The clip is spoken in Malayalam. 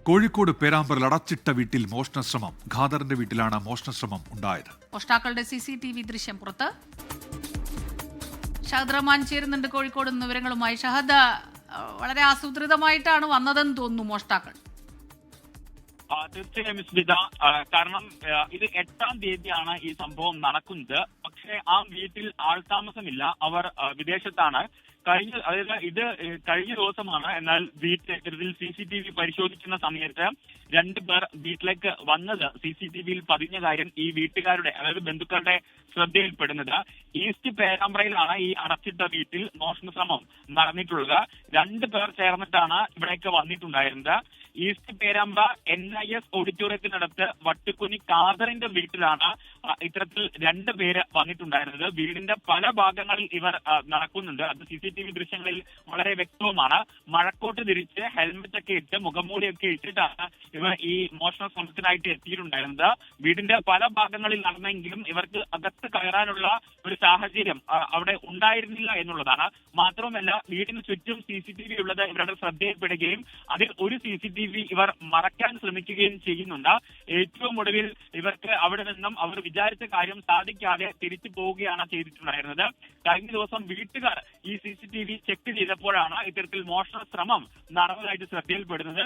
കോഴിക്കോട് പേരാമ്പ്രയിൽ അടച്ചിട്ട വീട്ടിൽ മോഷണശ്രമം. ഖാദറിന്റെ വീട്ടിലാണ് മോഷണശ്രമം ഉണ്ടായത്. മോഷ്ടാക്കളുടെ CCTV ദൃശ്യം പുറത്ത്. ഷഹദ് റഹ്മാൻ ചേരുന്നുണ്ട് കോഴിക്കോട് നിന്ന് വിവരങ്ങളുമായി. ഷഹദ്, വളരെ ആസൂത്രിതമായിട്ടാണ് വന്നതെന്ന് തോന്നുന്നു മോഷ്ടാക്കൾ. തീർച്ചയായും സ്മിത, കാരണം ഇത് 8-ാം തീയതിയാണ് ഈ സംഭവം നടക്കുന്നത്. പക്ഷേ ആ വീട്ടിൽ ആൾതാമസമില്ല, അവർ വിദേശത്താണ്. ഇത് കഴിഞ്ഞ ദിവസമാണ്. എന്നാൽ വീട്ടിൽ CCTV പരിശോധിക്കുന്ന സമയത്ത് 2 പേർ വീട്ടിലേക്ക് വന്നത് CCTVയിൽ പതിഞ്ഞ കാര്യം ഈ വീട്ടുകാരുടെ, അതായത് ബന്ധുക്കളുടെ ശ്രദ്ധയിൽപ്പെടുന്നത്. ഈസ്റ്റ് പേരാമ്പ്രയിലാണ് ഈ അടച്ചിട്ട വീട്ടിൽ മോഷണ ശ്രമം നടന്നിട്ടുള്ളത്. 2 പേർ ചേർന്നിട്ടാണ് ഇവിടേക്ക് വന്നിട്ടുണ്ടായിരുന്നത്. ഈസ്റ്റ് പേരാമ്പ്ര NIS ഓഡിറ്റോറിയത്തിനടുത്ത് വട്ടുകുനി ഖാദറിന്റെ വീട്ടിലാണ് ഇത്തരത്തിൽ 2 പേര് വന്നിട്ടുണ്ടായിരുന്നത്. വീടിന്റെ പല ഭാഗങ്ങളിൽ ഇവർ നടക്കുന്നുണ്ട്. അത് CCTV ദൃശ്യങ്ങളിൽ വളരെ വ്യക്തവുമാണ്. മഴക്കോട്ട് തിരിച്ച് ഹെൽമെറ്റ് ഒക്കെ ഇട്ട് മുഖംമൂടിയൊക്കെ ഇട്ടിട്ടാണ് ഇവർ ഈ മോഷണ ശ്രമത്തിനായിട്ട് എത്തിയിട്ടുണ്ടായിരുന്നത്. വീടിന്റെ പല ഭാഗങ്ങളിൽ നടന്നെങ്കിലും ഇവർക്ക് അകത്ത് കയറാനുള്ള ഒരു സാഹചര്യം അവിടെ ഉണ്ടായിരുന്നില്ല എന്നുള്ളതാണ്. മാത്രമല്ല, വീടിന് ചുറ്റും CCTV ഉള്ളത് ഇവരുടെ ശ്രദ്ധയിൽപ്പെടുകയും അതിൽ ഒരു CCTV ഇവർ മറയ്ക്കാൻ ശ്രമിക്കുകയും ചെയ്യുന്നുണ്ട്. ഏറ്റവും ഒടുവിൽ ഇവർക്ക് അവിടെ നിന്നും അവർ വിചാരിച്ച കാര്യം സാധിക്കാതെ തിരിച്ചു പോവുകയാണ് ചെയ്തിട്ടുണ്ടായിരുന്നത്. കഴിഞ്ഞ ദിവസം വീട്ടുകാർ ഈ CCTV ചെക്ക് ചെയ്തപ്പോഴാണ് ഇത്തരത്തിൽ മോഷണ ശ്രമം നടന്നതായിട്ട് ശ്രദ്ധയിൽപ്പെടുന്നത്.